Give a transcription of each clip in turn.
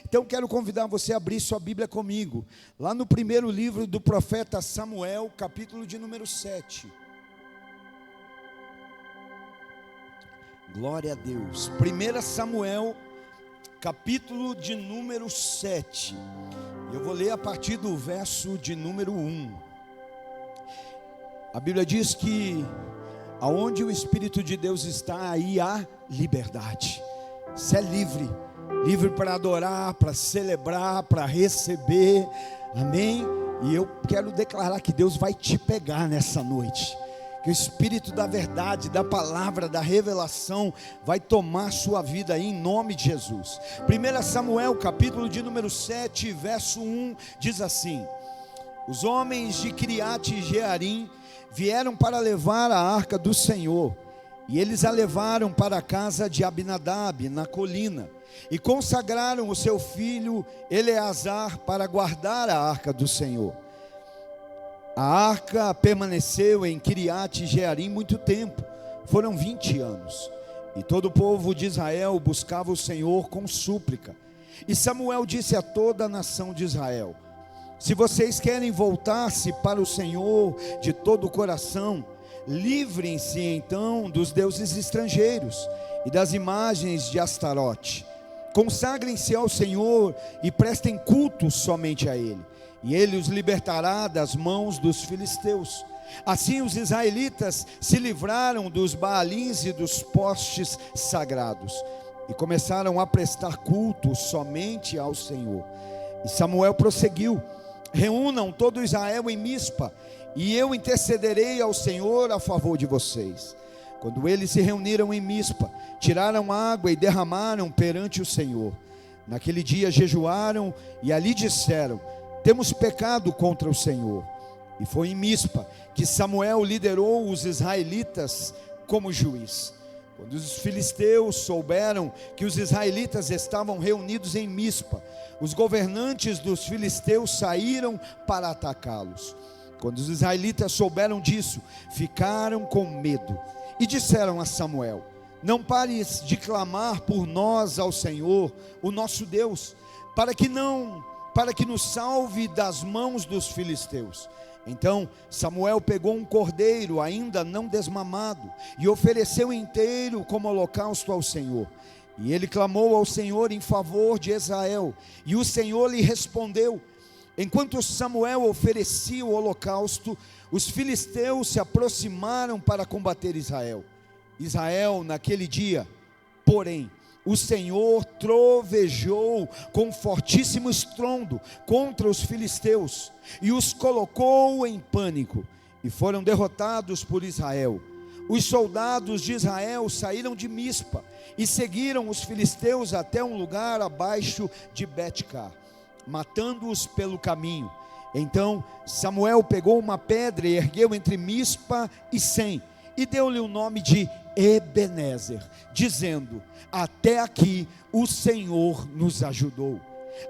Então quero convidar você a abrir sua Bíblia comigo, lá no primeiro livro do profeta Samuel, capítulo de número 7. Glória a Deus. 1 Samuel, capítulo de número 7. Eu vou ler a partir do verso de número 1. A Bíblia diz que aonde o Espírito de Deus está, aí há liberdade. Você é livre. Livre para adorar, para celebrar, para receber, amém? E eu quero declarar que Deus vai te pegar nessa noite, que o Espírito da verdade, da palavra, da revelação vai tomar sua vida aí, em nome de Jesus. 1 Samuel, capítulo de número 7, verso 1, diz assim: os homens de Kiriate Jearim vieram para levar a arca do Senhor, e eles a levaram para a casa de Abinadab, na colina, e consagraram o seu filho Eleazar para guardar a arca do Senhor. A arca permaneceu em Kiriate Jearim muito tempo, foram 20 anos, e todo o povo de Israel buscava o Senhor com súplica. E Samuel disse a toda a nação de Israel: se vocês querem voltar-se para o Senhor de todo o coração, livrem-se então dos deuses estrangeiros e das imagens de Astarote. Consagrem-se ao Senhor e prestem culto somente a Ele, e Ele os libertará das mãos dos filisteus. Assim os israelitas se livraram dos Baalins e dos postes sagrados, e começaram a prestar culto somente ao Senhor. E Samuel prosseguiu: reúnam todo Israel em Mispa, e eu intercederei ao Senhor a favor de vocês. Quando eles se reuniram em Mispa, tiraram água e derramaram perante o Senhor. Naquele dia jejuaram e ali disseram: temos pecado contra o Senhor. E foi em Mispa que Samuel liderou os israelitas como juiz. Quando os filisteus souberam que os israelitas estavam reunidos em Mispa, os governantes dos filisteus saíram para atacá-los. Quando os israelitas souberam disso, ficaram com medo e disseram a Samuel: não pares de clamar por nós ao Senhor, o nosso Deus, para que nos salve das mãos dos filisteus. Então Samuel pegou um cordeiro ainda não desmamado e ofereceu inteiro como holocausto ao Senhor. E ele clamou ao Senhor em favor de Israel, e o Senhor lhe respondeu. Enquanto Samuel oferecia o holocausto, os filisteus se aproximaram para combater Israel. Israel naquele dia, porém, o Senhor trovejou com fortíssimo estrondo contra os filisteus e os colocou em pânico, e foram derrotados por Israel. Os soldados de Israel saíram de Mispa e seguiram os filisteus até um lugar abaixo de Bet-car, matando-os pelo caminho. Então Samuel pegou uma pedra e ergueu entre Mispa e Sem, e deu-lhe o nome de Ebenezer, dizendo: até aqui o Senhor nos ajudou.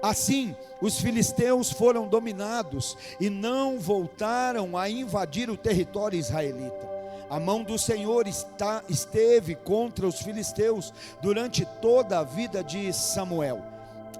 Assim os filisteus foram dominados e não voltaram a invadir o território israelita. A mão do Senhor esteve contra os filisteus durante toda a vida de Samuel.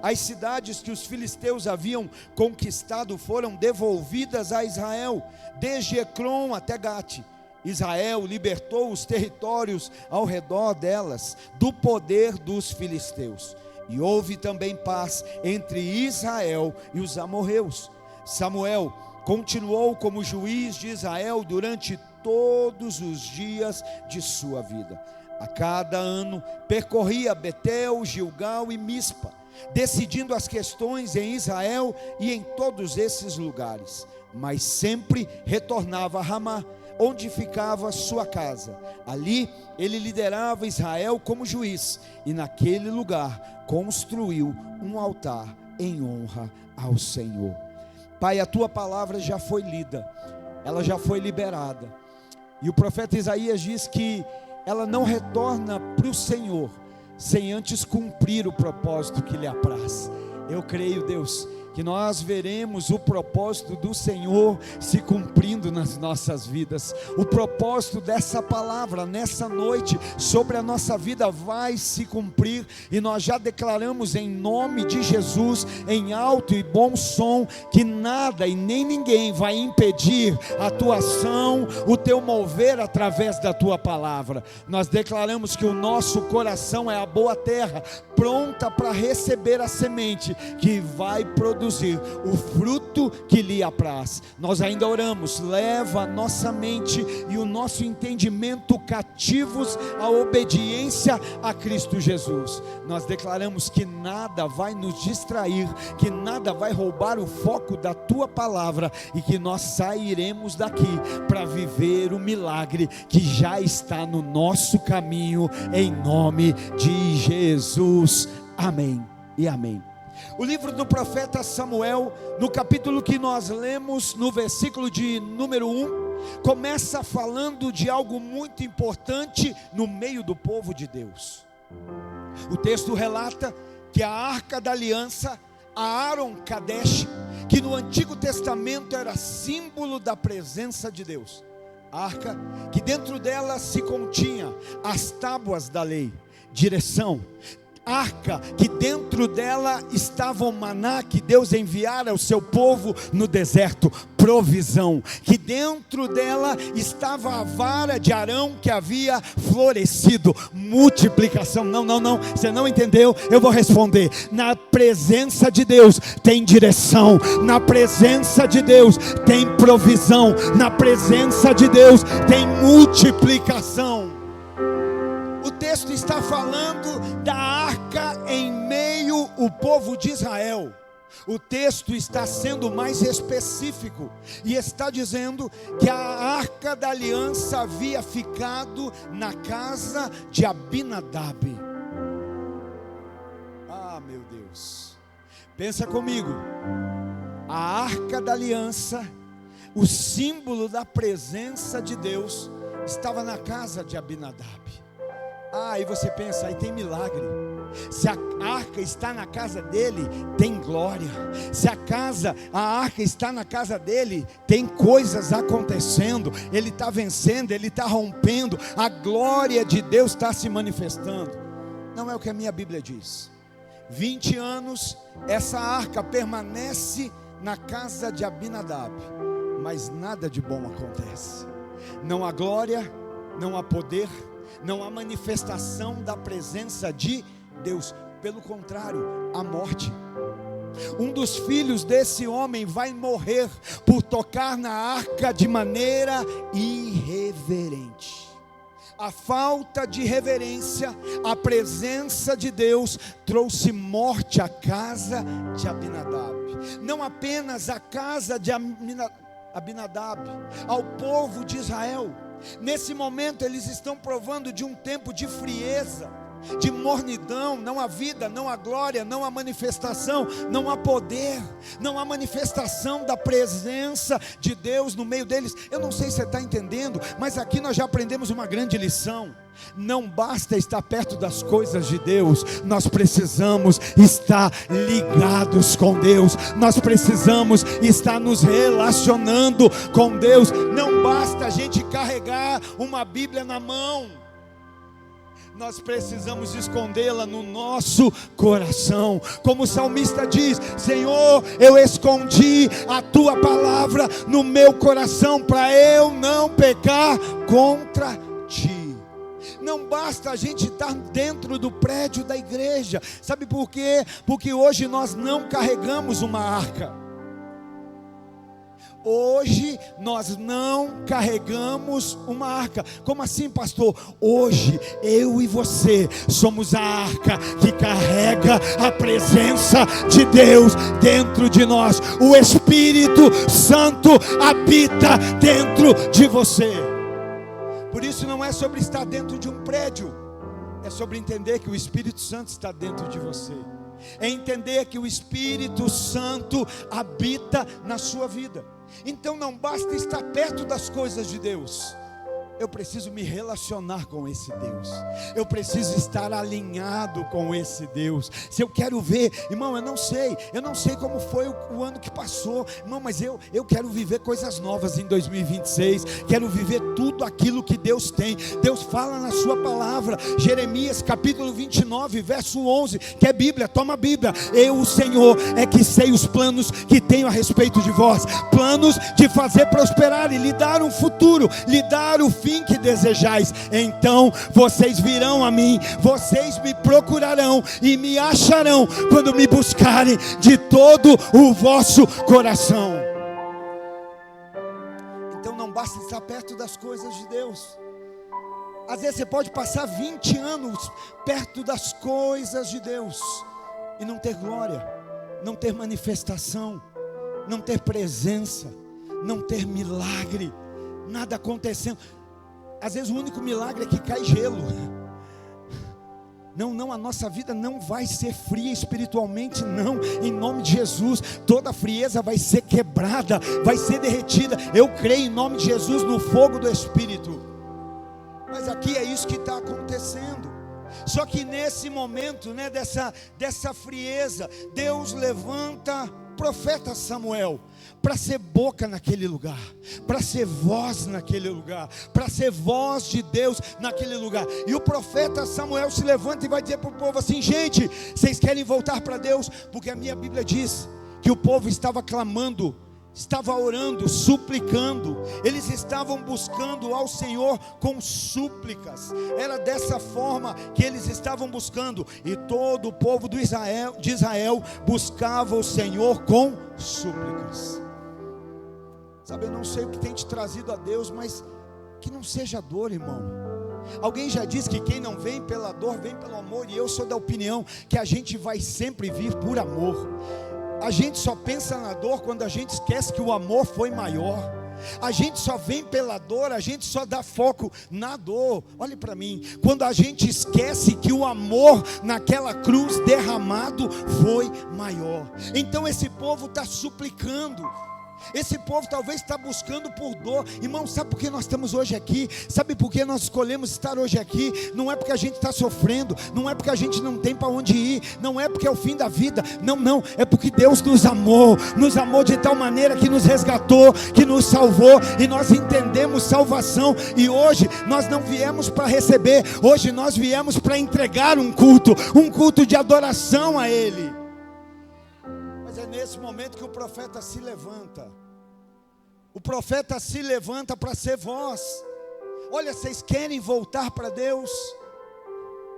As cidades que os filisteus haviam conquistado foram devolvidas a Israel, desde Ecrom até Gate. Israel libertou os territórios ao redor delas do poder dos filisteus. E houve também paz entre Israel e os amorreus. Samuel continuou como juiz de Israel durante todos os dias de sua vida. A cada ano percorria Betel, Gilgal e Mispa, decidindo as questões em Israel e em todos esses lugares, mas sempre retornava a Ramá, onde ficava sua casa. Ali ele liderava Israel como juiz, e naquele lugar construiu um altar em honra ao Senhor. Pai, a tua palavra já foi lida, ela já foi liberada, e o profeta Isaías diz que ela não retorna para o Senhor sem antes cumprir o propósito que lhe apraz. Eu creio, Deus, que que nós veremos o propósito do Senhor se cumprindo nas nossas vidas. O propósito dessa palavra nessa noite sobre a nossa vida vai se cumprir, e nós já declaramos em nome de Jesus, em alto e bom som, que nada e nem ninguém vai impedir a tua ação, o teu mover através da tua palavra. Nós declaramos que o nosso coração é a boa terra, pronta para receber a semente que vai produzir o fruto que lhe apraz. Nós ainda oramos: leva a nossa mente e o nosso entendimento cativos à obediência a Cristo Jesus. Nós declaramos que nada vai nos distrair, que nada vai roubar o foco da tua palavra, e que nós sairemos daqui para viver o milagre que já está no nosso caminho, em nome de Jesus. Amém e amém. O livro do profeta Samuel, no capítulo que nós lemos, no versículo de número 1, começa falando de algo muito importante no meio do povo de Deus. O texto relata que a arca da aliança, a Aaron Kadesh, que no Antigo Testamento era símbolo da presença de Deus, a arca que dentro dela se continha as tábuas da lei, direção, arca que dentro dela estava o maná que Deus enviara ao seu povo no deserto, provisão, que dentro dela estava a vara de Arão que havia florescido, multiplicação. Não, você não entendeu? Eu vou responder. Na presença de Deus tem direção, na presença de Deus tem provisão, na presença de Deus tem multiplicação. O texto está falando da arca em meio ao povo de Israel. O texto está sendo mais específico e está dizendo que a arca da aliança havia ficado na casa de Abinadab. Ah, meu Deus, pensa comigo. A arca da aliança, o símbolo da presença de Deus, estava na casa de Abinadab. Aí você pensa, aí tem milagre. Se a arca está na casa dele, tem glória. Se a arca está na casa dele, tem coisas acontecendo. Ele está vencendo, ele está rompendo. A glória de Deus está se manifestando. Não é o que a minha Bíblia diz. 20 anos essa arca permanece na casa de Abinadab, mas nada de bom acontece. Não há glória, não há poder, não há manifestação da presença de Deus. Pelo contrário, a morte. Um dos filhos desse homem vai morrer por tocar na arca de maneira irreverente. A falta de reverência à presença de Deus trouxe morte à casa de Abinadab. Não apenas à casa de Abinadab, ao povo de Israel. Nesse momento eles estão provando de um tempo de frieza, de mornidão. Não há vida, não há glória, não há manifestação, não há poder, não há manifestação da presença de Deus no meio deles. Eu não sei se você está entendendo, mas aqui nós já aprendemos uma grande lição. Não basta estar perto das coisas de Deus, nós precisamos estar ligados com Deus, nós precisamos estar nos relacionando com Deus. Não basta a gente carregar uma Bíblia na mão, nós precisamos escondê-la no nosso coração. Como o salmista diz: Senhor, eu escondi a tua palavra no meu coração, para eu não pecar contra ti. Não basta a gente estar dentro do prédio da igreja. Sabe por quê? Porque hoje nós não carregamos uma arca. Hoje nós não carregamos uma arca. Como assim, pastor? Hoje eu e você somos a arca que carrega a presença de Deus dentro de nós. O Espírito Santo habita dentro de você. Por isso não é sobre estar dentro de um prédio, é sobre entender que o Espírito Santo está dentro de você. É entender que o Espírito Santo habita na sua vida. Então não basta estar perto das coisas de Deus, eu preciso me relacionar com esse Deus, eu preciso estar alinhado com esse Deus. Se eu quero ver, irmão, eu não sei como foi o ano que passou, irmão, mas eu quero viver coisas novas em 2026, quero viver tudo aquilo que Deus tem. Deus fala na sua palavra, Jeremias capítulo 29, verso 11, que é Bíblia, toma a Bíblia: eu, o Senhor, é que sei os planos que tenho a respeito de vós, planos de fazer prosperar e lhe dar um futuro, lhe dar o fim que desejais. Então vocês virão a mim, vocês me procurarão e me acharão quando me buscarem de todo o vosso coração. Então não basta estar perto das coisas de Deus. Às vezes você pode passar 20 anos perto das coisas de Deus e não ter glória, não ter manifestação, não ter presença, não ter milagre, nada acontecendo. Às vezes o único milagre é que cai gelo. Não, a nossa vida não vai ser fria espiritualmente, não, em nome de Jesus. Toda frieza vai ser quebrada, vai ser derretida. Eu creio em nome de Jesus no fogo do Espírito. Mas aqui é isso que está acontecendo. Só que nesse momento, né, dessa frieza, Deus levanta profeta Samuel para ser boca naquele lugar, para ser voz naquele lugar, para ser voz de Deus naquele lugar. E o profeta Samuel se levanta e vai dizer para o povo assim: gente, vocês querem voltar para Deus? Porque a minha Bíblia diz que o povo estava clamando, estava orando, suplicando, eles estavam buscando ao Senhor com súplicas. Era dessa forma que eles estavam buscando, e todo o povo de Israel buscava o Senhor com súplicas. Sabe, eu não sei o que tem te trazido a Deus, mas que não seja dor, irmão. Alguém já disse que quem não vem pela dor, vem pelo amor, e eu sou da opinião que a gente vai sempre vir por amor. A gente só pensa na dor quando a gente esquece que o amor foi maior. A gente só vem pela dor, a gente só dá foco na dor. Olhe para mim, quando a gente esquece que o amor naquela cruz derramado foi maior. Então esse povo está suplicando. Esse povo talvez está buscando por dor. Irmão, sabe por que nós estamos hoje aqui? Sabe por que nós escolhemos estar hoje aqui? Não é porque a gente está sofrendo, não é porque a gente não tem para onde ir, não é porque é o fim da vida, não, é porque Deus nos amou de tal maneira que nos resgatou, que nos salvou, e nós entendemos salvação. E hoje nós não viemos para receber, hoje nós viemos para entregar um culto de adoração a Ele. Mas é nesse momento que o profeta se levanta. O profeta se levanta para ser voz. Olha, vocês querem voltar para Deus?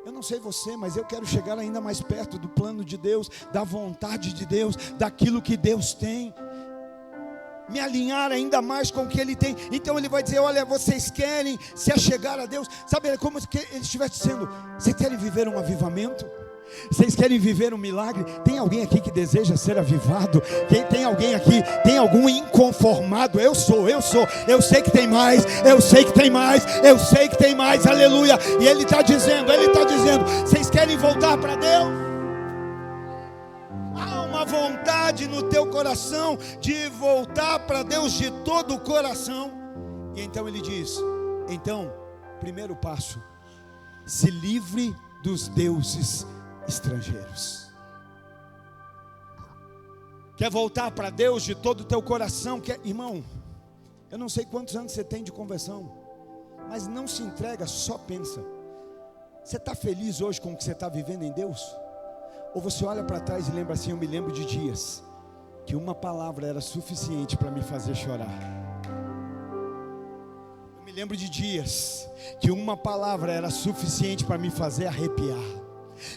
Eu não sei você, mas eu quero chegar ainda mais perto do plano de Deus, da vontade de Deus, daquilo que Deus tem. Me alinhar ainda mais com o que Ele tem. Então Ele vai dizer: olha, vocês querem se achegar a Deus. Sabe, é como se Ele estivesse dizendo: vocês querem viver um avivamento? Vocês querem viver um milagre? Tem alguém aqui que deseja ser avivado? Tem alguém aqui? Tem algum inconformado? Eu sou. Eu sei que tem mais. Eu sei que tem mais. Aleluia. E Ele está dizendo: vocês querem voltar para Deus? Há uma vontade no teu coração de voltar para Deus de todo o coração. E então Ele diz: então, primeiro passo, se livre dos deuses estrangeiros. Quer voltar para Deus de todo o teu coração? Irmão, eu não sei quantos anos você tem de conversão, mas não se entrega, só pensa. Você está feliz hoje com o que você está vivendo em Deus? Ou você olha para trás e lembra assim: eu me lembro de dias que uma palavra era suficiente para me fazer chorar. Eu me lembro de dias que uma palavra era suficiente para me fazer arrepiar.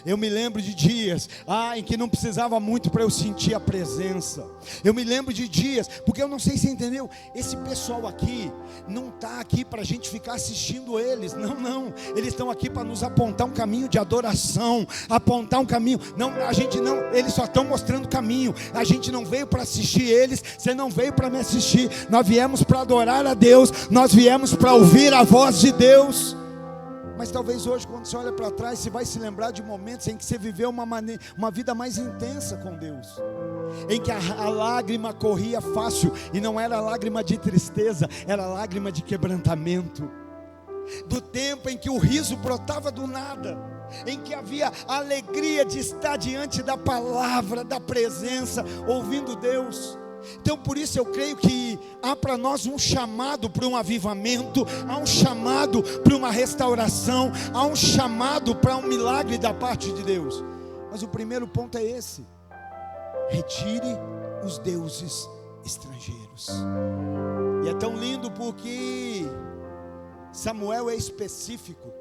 Eu me lembro de dias em que não precisava muito para eu sentir a presença. Eu me lembro de dias, porque eu não sei se você entendeu, esse pessoal aqui não está aqui para a gente ficar assistindo eles. Não, eles estão aqui para nos apontar um caminho de adoração, apontar um caminho. Eles só estão mostrando o caminho. A gente não veio para assistir eles, você não veio para me assistir. Nós viemos para adorar a Deus, nós viemos para ouvir a voz de Deus. Mas talvez hoje, quando você olha para trás, você vai se lembrar de momentos em que você viveu uma vida mais intensa com Deus, em que a lágrima corria fácil, e não era lágrima de tristeza, era lágrima de quebrantamento. do tempo em que o riso brotava do nada, em que havia a alegria de estar diante da palavra, da presença, ouvindo Deus. Então por isso eu creio que há para nós um chamado para um avivamento, há um chamado para uma restauração, há um chamado para um milagre da parte de Deus. Mas o primeiro ponto é esse: retire os deuses estrangeiros. E é tão lindo porque Samuel é específico.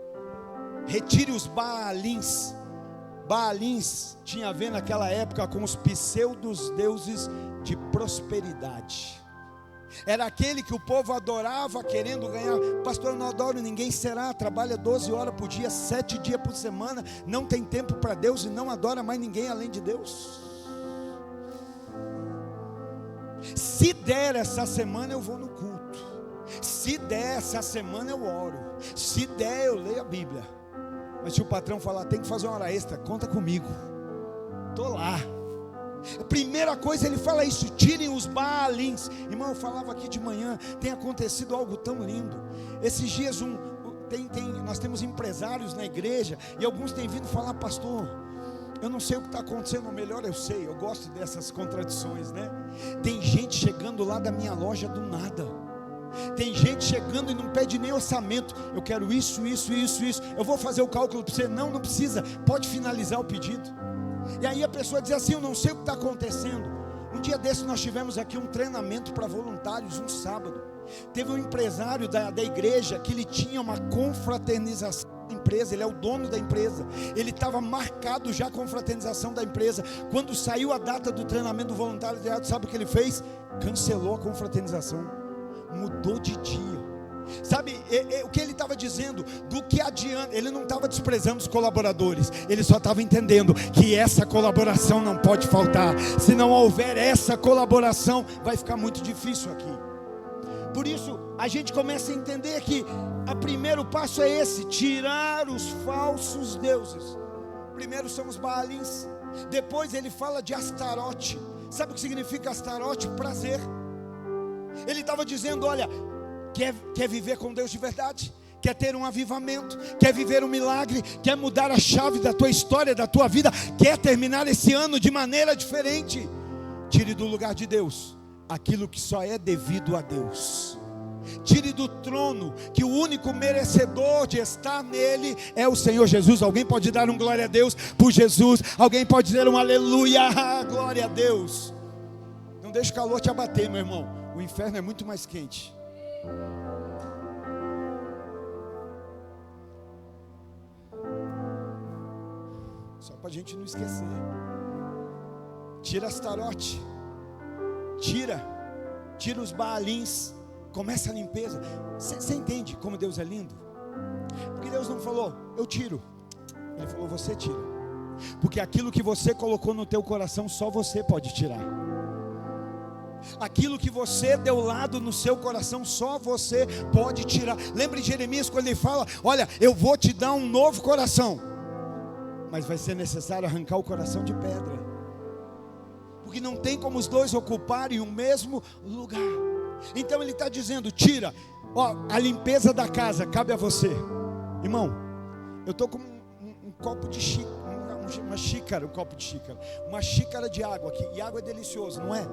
Retire os Baalins. Baalins tinha a ver naquela época com os pseudos deuses de prosperidade. Era aquele que o povo adorava querendo ganhar. Pastor, eu não adoro ninguém. Será? Trabalha 12 horas por dia, 7 dias por semana, não tem tempo para Deus e não adora mais ninguém além de Deus. Se der essa semana eu vou no culto, se der essa semana eu oro, se der eu leio a Bíblia. Mas se o patrão falar, tem que fazer uma hora extra, conta comigo, estou lá. A primeira coisa ele fala isso: tirem os Baalins. Irmão, eu falava aqui de manhã, tem acontecido algo tão lindo. Esses dias nós temos empresários na igreja, e alguns têm vindo falar: pastor, eu não sei o que está acontecendo, ou melhor, eu sei, eu gosto dessas contradições, né? Tem gente chegando lá da minha loja do nada. Tem gente chegando e não pede nem orçamento. Eu quero isso. Eu vou fazer o cálculo para você. Não precisa, pode finalizar o pedido. E aí a pessoa diz assim: eu não sei o que está acontecendo. Um dia desse nós tivemos aqui um treinamento para voluntários, um sábado. Teve um empresário da igreja que ele tinha uma confraternização da empresa. Ele é o dono da empresa. Ele estava marcado já a confraternização da empresa. Quando saiu a data do treinamento do voluntário, sabe o que ele fez? Cancelou a confraternização. Mudou de dia. Sabe o que ele estava dizendo? Do que adianta? Ele não estava desprezando os colaboradores, ele só estava entendendo que essa colaboração não pode faltar. Se não houver essa colaboração, vai ficar muito difícil aqui. Por isso a gente começa a entender que o primeiro passo é esse: tirar os falsos deuses. Primeiro são os Baalins. Depois ele fala de Astarote. Sabe o que significa Astarote? Prazer. Ele estava dizendo: olha, quer viver com Deus de verdade? Quer ter um avivamento? Quer viver um milagre? Quer mudar a chave da tua história, da tua vida? Quer terminar esse ano de maneira diferente? Tire do lugar de Deus aquilo que só é devido a Deus. Tire do trono, que o único merecedor de estar nele é o Senhor Jesus. Alguém pode dar um glória a Deus por Jesus? Alguém pode dizer um aleluia, glória a Deus? Não deixe o calor te abater, meu irmão. O inferno é muito mais quente. Só para a gente não esquecer. Tira Astarote. Tira os Baalins. Começa a limpeza. Você entende como Deus é lindo? Porque Deus não falou, eu tiro. Ele falou, você tira. Porque aquilo que você colocou no teu coração, só você pode tirar. Aquilo que você deu lado no seu coração, só você pode tirar. Lembre de Jeremias quando ele fala: olha, eu vou te dar um novo coração, mas vai ser necessário arrancar o coração de pedra, porque não tem como os dois ocuparem o mesmo lugar. Então ele está dizendo: tira, a limpeza da casa cabe a você. Irmão, eu estou com um copo de xícara, uma xícara de água aqui, e água é delicioso, não é?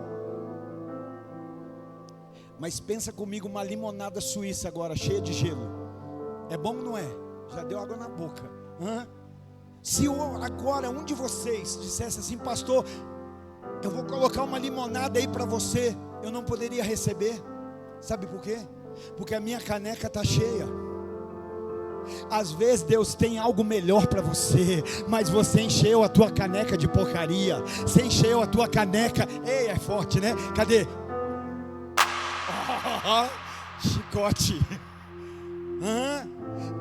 Mas pensa comigo, uma limonada suíça agora, cheia de gelo. É bom ou não é? Já deu água na boca. Se agora um de vocês dissesse assim: pastor, eu vou colocar uma limonada aí para você, eu não poderia receber. Sabe por quê? Porque a minha caneca está cheia. Às vezes Deus tem algo melhor para você, mas você encheu a tua caneca de porcaria. Você encheu a tua caneca. Ei, é forte, né? Cadê? Chicote.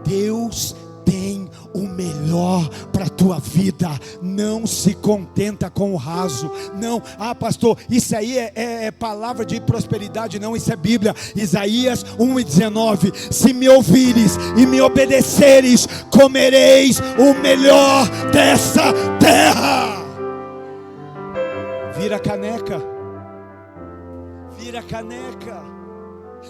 Deus tem o melhor para a tua vida. Não se contenta com o raso. Não, pastor, isso aí é palavra de prosperidade. Não, isso é Bíblia. Isaías 1:19. Se me ouvires e me obedeceres, comereis o melhor dessa terra. Vira a caneca. Vira a caneca.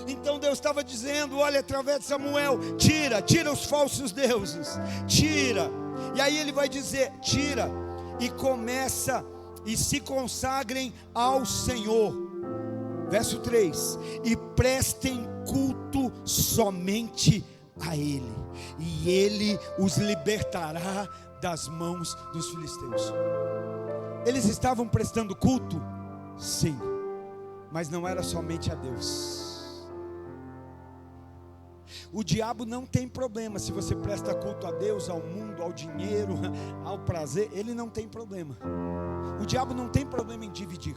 Então Deus estava dizendo, olha, através de Samuel, tira os falsos deuses, tira. E aí ele vai dizer, tira e começa, e se consagrem ao Senhor. Verso 3, e prestem culto somente a Ele, e Ele os libertará das mãos dos filisteus. Eles estavam prestando culto? Sim, mas não era somente a Deus. O diabo não tem problema se você presta culto a Deus, ao mundo, ao dinheiro, ao prazer. Ele não tem problema. O diabo não tem problema em dividir.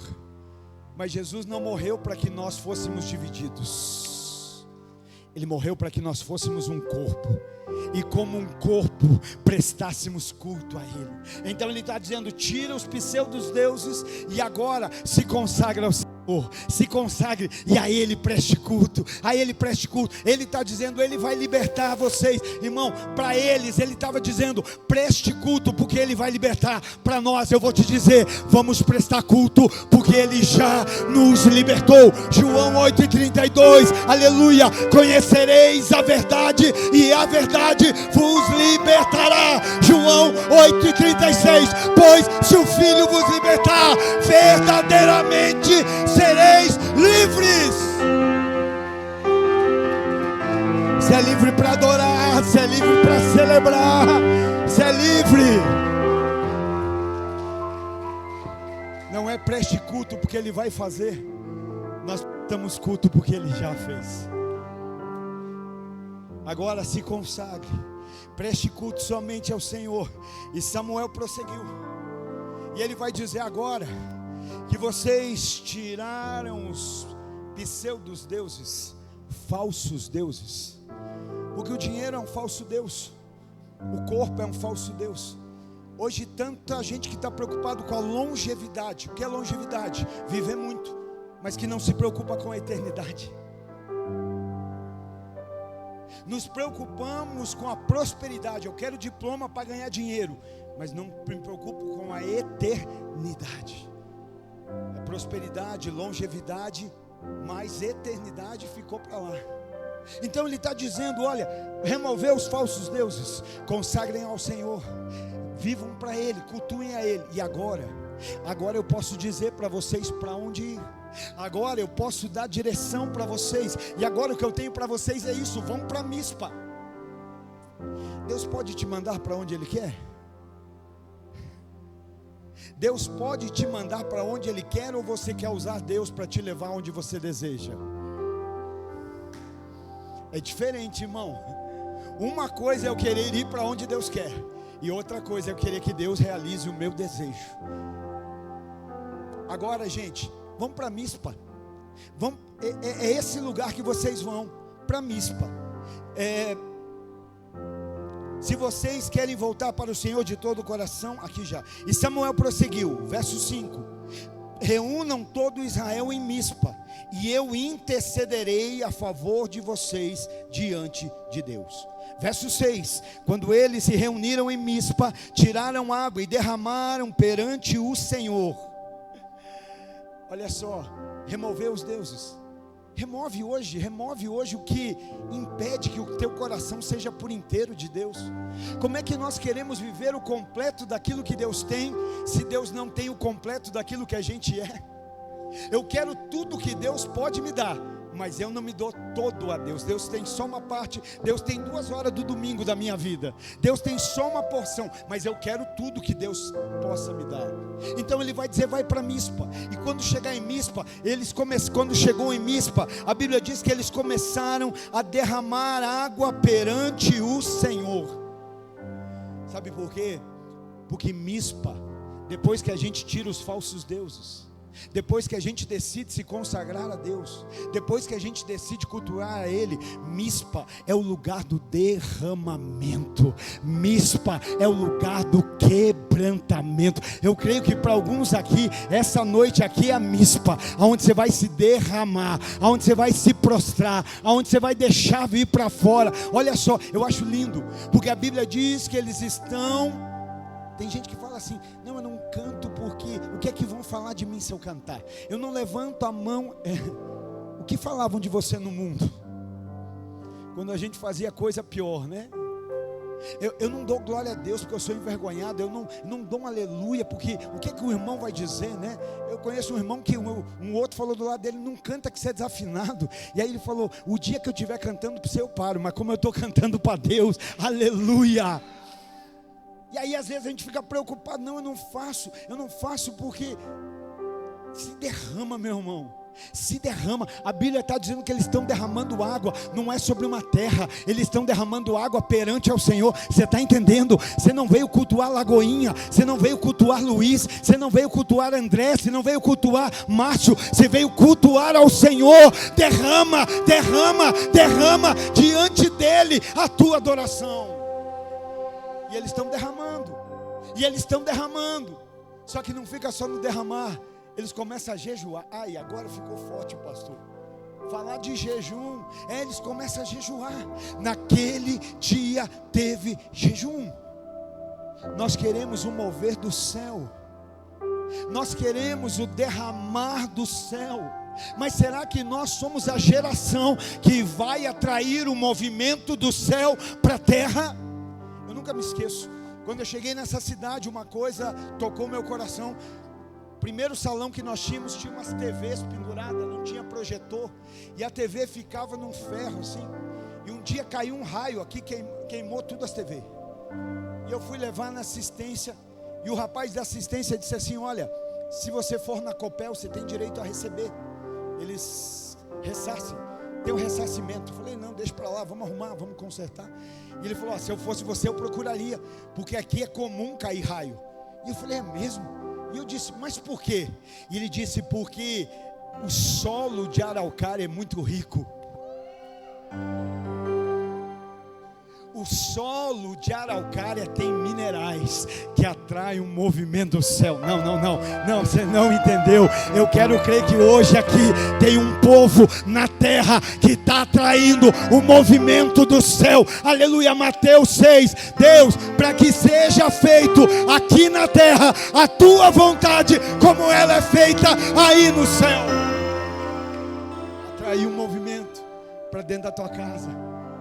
Mas Jesus não morreu para que nós fôssemos divididos. Ele morreu para que nós fôssemos um corpo, e como um corpo prestássemos culto a Ele. Então Ele está dizendo, tira os pseudos deuses, e agora se consagra ao Senhor. Se consagre e a Ele preste culto, a Ele preste culto. Ele está dizendo, Ele vai libertar vocês, irmão. Para eles Ele estava dizendo, preste culto, porque Ele vai libertar. Para nós eu vou te dizer, vamos prestar culto, porque Ele já nos libertou. João 8:32, aleluia. Conhecereis a verdade, e a verdade vos libertará. João 8:36, pois se o Filho vos libertar, verdadeiramente sereis livres. Você é livre para adorar, você é livre para celebrar, você é livre. Não é preste culto porque Ele vai fazer, nós prestamos culto porque Ele já fez. Agora se consagre, preste culto somente ao Senhor. E Samuel prosseguiu, e ele vai dizer agora que vocês tiraram os pseudos deuses, falsos deuses, porque o dinheiro é um falso Deus, o corpo é um falso Deus. Hoje tanta gente que está preocupado com a longevidade. O que é longevidade? Viver muito, mas que não se preocupa com a eternidade. Nos preocupamos com a prosperidade. Eu quero diploma para ganhar dinheiro, mas não me preocupo com a eternidade. A prosperidade, longevidade, mas eternidade ficou para lá. Então ele está dizendo, olha, remover os falsos deuses, consagrem ao Senhor, vivam para Ele, cultuem a Ele. E agora eu posso dizer para vocês para onde ir. Agora eu posso dar direção para vocês. E agora o que eu tenho para vocês é isso: vão para Mispa. Deus pode te mandar para onde Ele quer. Deus pode te mandar para onde Ele quer, ou você quer usar Deus para te levar onde você deseja? É diferente, irmão. Uma coisa é eu querer ir para onde Deus quer, e outra coisa é eu querer que Deus realize o meu desejo. Agora, gente, vamos para Mispa. É esse lugar que vocês vão, para Mispa. Se vocês querem voltar para o Senhor de todo o coração, aqui já. E Samuel prosseguiu, verso 5: reúnam todo Israel em Mispa, e eu intercederei a favor de vocês diante de Deus. Verso 6: quando eles se reuniram em Mispa, tiraram água e derramaram perante o Senhor. Olha só, remover os deuses. Remove hoje o que impede que o teu coração seja por inteiro de Deus. Como é que nós queremos viver o completo daquilo que Deus tem, se Deus não tem o completo daquilo que a gente é? Eu quero tudo que Deus pode me dar, mas eu não me dou todo a Deus. Deus tem só uma parte. Deus tem 2 horas do domingo da minha vida. Deus tem só uma porção, mas eu quero tudo que Deus possa me dar. Então ele vai dizer, vai para Mispa. E quando chegar em Mispa, quando chegou em Mispa, a Bíblia diz que eles começaram a derramar água perante o Senhor. Sabe por quê? Porque Mispa, depois que a gente tira os falsos deuses, depois que a gente decide se consagrar a Deus, depois que a gente decide cultuar a Ele, Mispa é o lugar do derramamento. Mispa é o lugar do quebrantamento. Eu creio que para alguns aqui, essa noite aqui é a Mispa, onde você vai se derramar, onde você vai se prostrar, onde você vai deixar vir para fora. Olha só, eu acho lindo, porque a Bíblia diz que eles estão... Tem gente que fala assim, não, eu não canto porque o que é que vão falar de mim se eu cantar? Eu não levanto a mão, O que falavam de você no mundo? Quando a gente fazia coisa pior, né? Eu não dou glória a Deus porque eu sou envergonhado. Eu não dou um aleluia porque o que o irmão vai dizer, né? Eu conheço um irmão que um outro falou do lado dele: não canta que você é desafinado. E aí ele falou: o dia que eu estiver cantando para você eu paro, mas como eu estou cantando para Deus, aleluia. E aí às vezes a gente fica preocupado: não, eu não faço porque se derrama, meu irmão. Se derrama. A Bíblia está dizendo que eles estão derramando água. Não é sobre uma terra, eles estão derramando água perante ao Senhor. Você está entendendo? Você não veio cultuar Lagoinha, você não veio cultuar Luiz, você não veio cultuar André, você não veio cultuar Márcio, você veio cultuar ao Senhor. Derrama, derrama, derrama diante dele a tua adoração. E eles estão derramando, e eles estão derramando. Só que não fica só no derramar, eles começam a jejuar. Ai, agora ficou forte, pastor. Falar de jejum. Eles começam a jejuar. Naquele dia teve jejum. Nós queremos o mover do céu. Nós queremos o derramar do céu. Mas será que nós somos a geração que vai atrair o movimento do céu para a terra? Eu nunca me esqueço. Quando eu cheguei nessa cidade, uma coisa tocou meu coração. Primeiro salão que nós tínhamos, tinha umas TVs penduradas, não tinha projetor, e a TV ficava num ferro assim, e um dia caiu um raio aqui, queimou tudo as TVs, e eu fui levar na assistência, e o rapaz da assistência disse assim: olha, se você for na Copel, você tem direito a receber, eles ressarcem, tem um ressarcimento. Eu falei: não, deixa para lá, vamos arrumar, vamos consertar. E ele falou: se eu fosse você eu procuraria, porque aqui é comum cair raio. E eu falei: é mesmo? E eu disse: mas por quê? E ele disse: porque o solo de Araucária é muito rico. O solo de Araucária tem minerais que atraem o movimento do céu. Não, você não entendeu. Eu quero crer que hoje aqui tem um povo na terra que está atraindo o movimento do céu. Aleluia. Mateus 6. Deus, para que seja feito aqui na terra a tua vontade, como ela é feita aí no céu. Atrair um movimento para dentro da tua casa,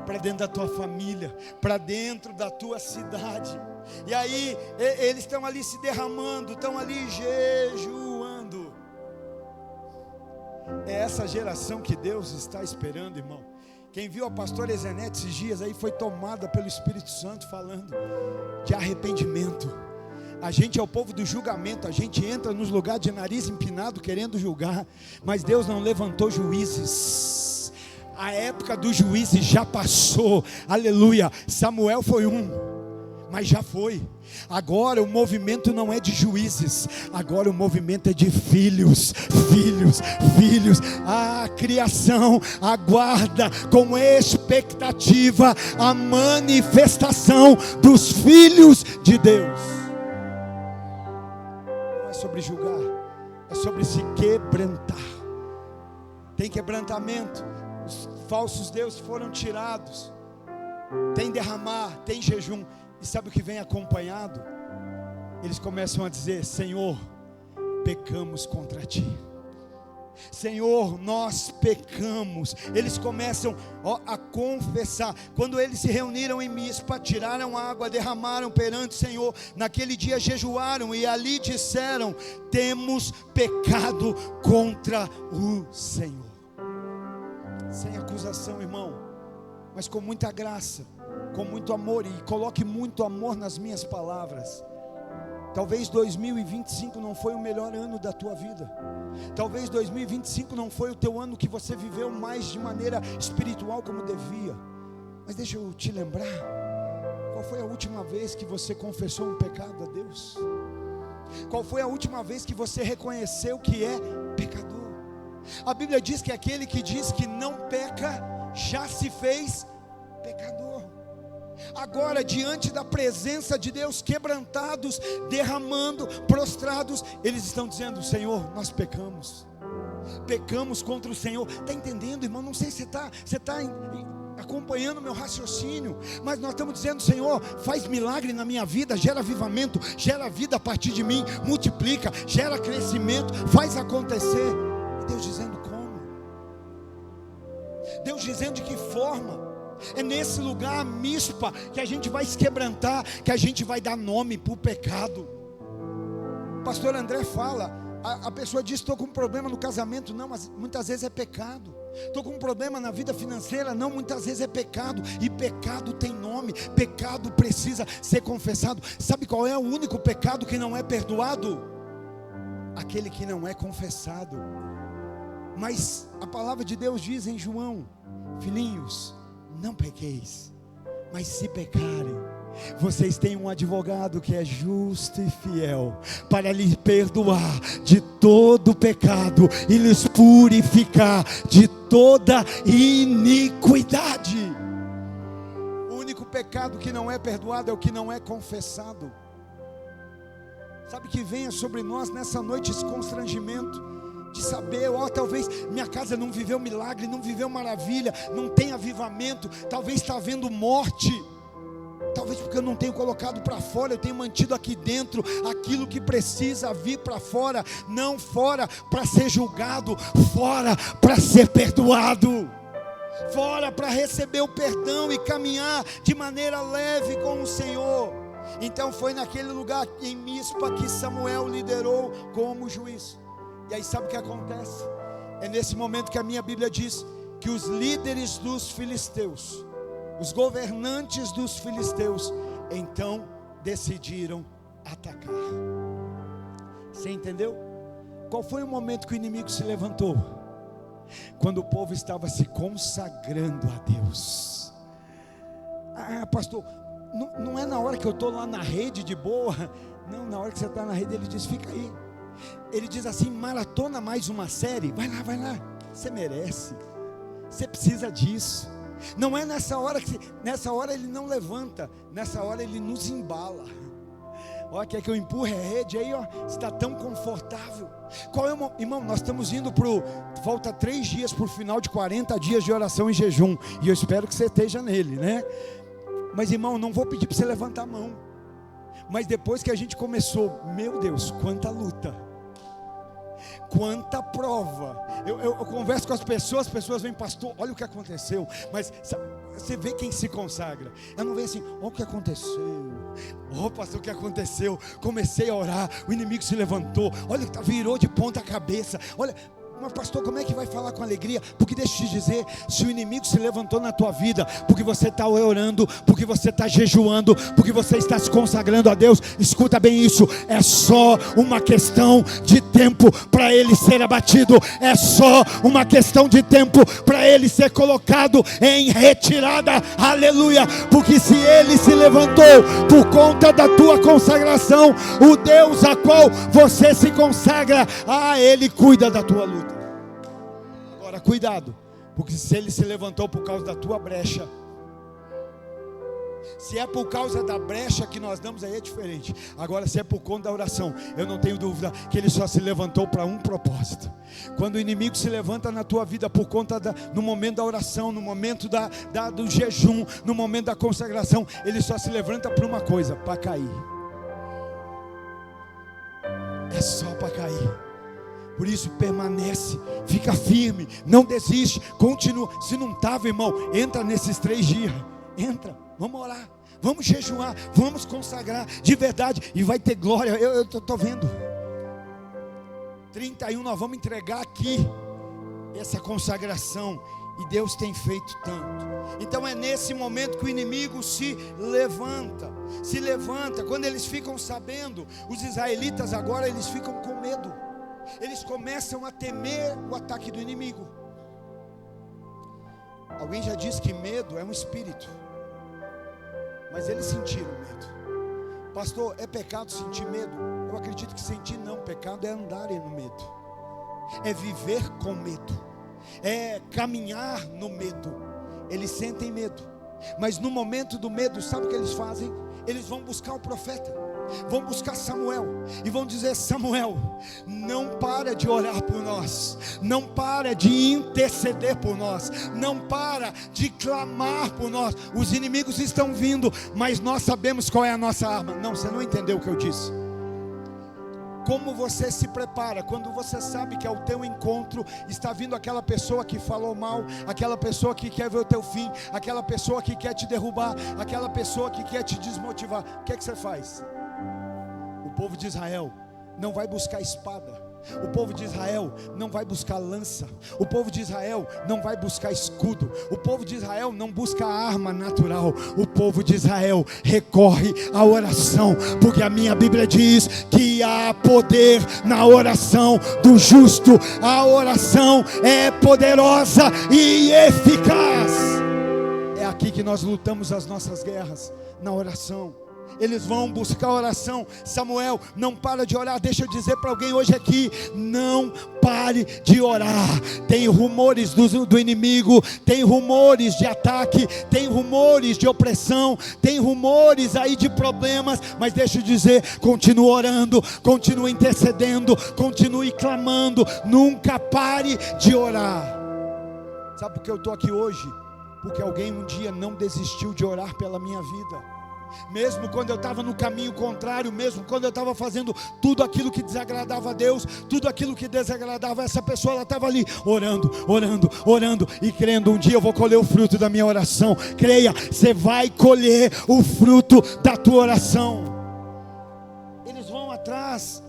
para dentro da tua família, para dentro da tua cidade. E aí eles estão ali se derramando, estão ali jejuando. É essa geração que Deus está esperando, irmão. Quem viu a pastora Ezenete esses dias aí foi tomada pelo Espírito Santo, falando de arrependimento. A gente é o povo do julgamento. A gente entra nos lugares de nariz empinado querendo julgar, mas Deus não levantou juízes. A época dos juízes já passou, aleluia. Samuel foi mas já foi. Agora o movimento não é de juízes, agora o movimento é de filhos. A criação aguarda com expectativa a manifestação dos filhos de Deus. Não é sobre julgar, é sobre se quebrantar. Tem quebrantamento. Os falsos deuses foram tirados. Tem derramar, tem jejum. E sabe o que vem acompanhado? Eles começam a dizer: Senhor, pecamos contra ti. Senhor, nós pecamos. Eles começam a confessar. Quando eles se reuniram em Mispa, tiraram água, derramaram perante o Senhor. Naquele dia jejuaram e ali disseram: temos pecado contra o Senhor. Sem acusação, irmão, mas com muita graça, com muito amor. E coloque muito amor nas minhas palavras. Talvez 2025 não foi o melhor ano da tua vida. Talvez 2025 não foi o teu ano que você viveu mais de maneira espiritual como devia. Mas deixa eu te lembrar, qual foi a última vez que você confessou um pecado a Deus? Qual foi a última vez que você reconheceu que é pecador? A Bíblia diz que aquele que diz que não peca, já se fez pecador. Agora, diante da presença de Deus, quebrantados, derramando, prostrados, eles estão dizendo: Senhor, nós pecamos contra o Senhor. Está entendendo, irmão? Não sei se você está acompanhando o meu raciocínio, mas nós estamos dizendo: Senhor, faz milagre na minha vida, gera avivamento, gera vida a partir de mim, multiplica, gera crescimento, faz acontecer. E Deus dizendo: como? Deus dizendo de que forma. É nesse lugar, Mispa, que a gente vai se quebrantar, que a gente vai dar nome para o pecado. O pastor André fala, a pessoa diz: estou com um problema no casamento. Não, mas muitas vezes é pecado. Estou com um problema na vida financeira. Não, muitas vezes é pecado. E pecado tem nome, pecado precisa ser confessado. Sabe qual é o único pecado que não é perdoado? Aquele que não é confessado. Mas a palavra de Deus diz em João: filhinhos, não pequeis, mas se pecarem, vocês têm um advogado que é justo e fiel para lhe perdoar de todo pecado e lhes purificar de toda iniquidade. O único pecado que não é perdoado é o que não é confessado. Sabe, que venha sobre nós nessa noite esse constrangimento de saber: talvez minha casa não viveu milagre, não viveu maravilha, não tem avivamento, talvez está havendo morte, talvez porque eu não tenho colocado para fora, eu tenho mantido aqui dentro aquilo que precisa vir para fora, não fora para ser julgado, fora para ser perdoado, fora para receber o perdão e caminhar de maneira leve com o Senhor. Então foi naquele lugar em Mispa que Samuel liderou como juiz. E aí sabe o que acontece? É nesse momento que a minha Bíblia diz que os líderes dos filisteus, os governantes dos filisteus, então decidiram atacar. Você entendeu? Qual foi o momento que o inimigo se levantou? Quando o povo estava se consagrando a Deus. Pastor, não é na hora que eu estou lá na rede de boa. Não, na hora que você está na rede, ele diz: fica aí. Ele diz assim: maratona mais uma série. Vai lá, você merece, você precisa disso. Não é nessa hora nessa hora ele não levanta, nessa hora ele nos embala. Quer que eu empurre a rede aí, está tão confortável. Qual é irmão, nós estamos indo falta 3 dias para o final de 40 dias de oração e jejum, e eu espero que você esteja nele, né? Mas irmão, não vou pedir para você levantar a mão, mas depois que a gente começou, meu Deus, quanta luta, quanta prova. Eu converso com as pessoas vêm: pastor, olha o que aconteceu. Mas você vê quem se consagra. Eu não vejo assim: olha o que aconteceu. Pastor, o que aconteceu? Comecei a orar, o inimigo se levantou, olha, virou de ponta cabeça. Olha, mas pastor, como é que vai falar com alegria? Porque deixa eu te dizer, se o inimigo se levantou na tua vida, porque você está orando, porque você está jejuando, porque você está se consagrando a Deus, escuta bem isso, é só uma questão de tempo para ele ser abatido, é só uma questão de tempo para ele ser colocado em retirada, aleluia, porque se ele se levantou por conta da tua consagração, o Deus a qual você se consagra, ele cuida da tua luta. Agora cuidado, porque se ele se levantou por causa da tua brecha, se é por causa da brecha que nós damos, aí é diferente. Agora, se é por conta da oração, eu não tenho dúvida que ele só se levantou para um propósito. Quando o inimigo se levanta na tua vida por conta no momento da oração, no momento do jejum, no momento da consagração, ele só se levanta para uma coisa: para cair. É só para cair. Por isso permanece, fica firme, não desiste, continua. Se não estava, irmão, entra nesses 3 dias, entra, vamos orar, vamos jejuar, vamos consagrar de verdade, e vai ter glória. Eu estou vendo 31, nós vamos entregar aqui essa consagração, e Deus tem feito tanto. Então é nesse momento que o inimigo se levanta. Quando eles ficam sabendo, os israelitas agora eles ficam com medo. Eles começam a temer o ataque do inimigo. Alguém já disse que medo é um espírito, mas eles sentiram medo. Pastor, é pecado sentir medo? Eu acredito que sentir não, pecado é andar no medo, é viver com medo, é caminhar no medo. Eles sentem medo, mas no momento do medo, sabe o que eles fazem? Eles vão buscar o profeta, vão buscar Samuel e vão dizer: Samuel, não para de orar por nós, não para de interceder por nós, não para de clamar por nós. Os inimigos estão vindo, mas nós sabemos qual é a nossa arma. Não, você não entendeu o que eu disse. Como você se prepara quando você sabe que ao teu encontro está vindo aquela pessoa que falou mal, aquela pessoa que quer ver o teu fim, aquela pessoa que quer te derrubar, aquela pessoa que quer te desmotivar? O que é que você faz? O povo de Israel não vai buscar espada. O povo de Israel não vai buscar lança. O povo de Israel não vai buscar escudo. O povo de Israel não busca arma natural. O povo de Israel recorre à oração, porque a minha Bíblia diz que há poder na oração do justo. A oração é poderosa e eficaz. É aqui que nós lutamos as nossas guerras, na oração. Eles vão buscar oração. Samuel, não para de orar. Deixa eu dizer para alguém hoje aqui: não pare de orar. Tem rumores do inimigo, tem rumores de ataque, tem rumores de opressão, tem rumores aí de problemas, mas deixa eu dizer, continue orando, continue intercedendo, continue clamando, nunca pare de orar. Sabe por que eu estou aqui hoje? Porque alguém um dia não desistiu de orar pela minha vida. Mesmo quando eu estava no caminho contrário, mesmo quando eu estava fazendo tudo aquilo que desagradava a Deus, tudo aquilo que desagradava essa pessoa, ela estava ali orando, orando, orando e crendo: um dia eu vou colher o fruto da minha oração. Creia, você vai colher o fruto da tua oração. Eles vão atrás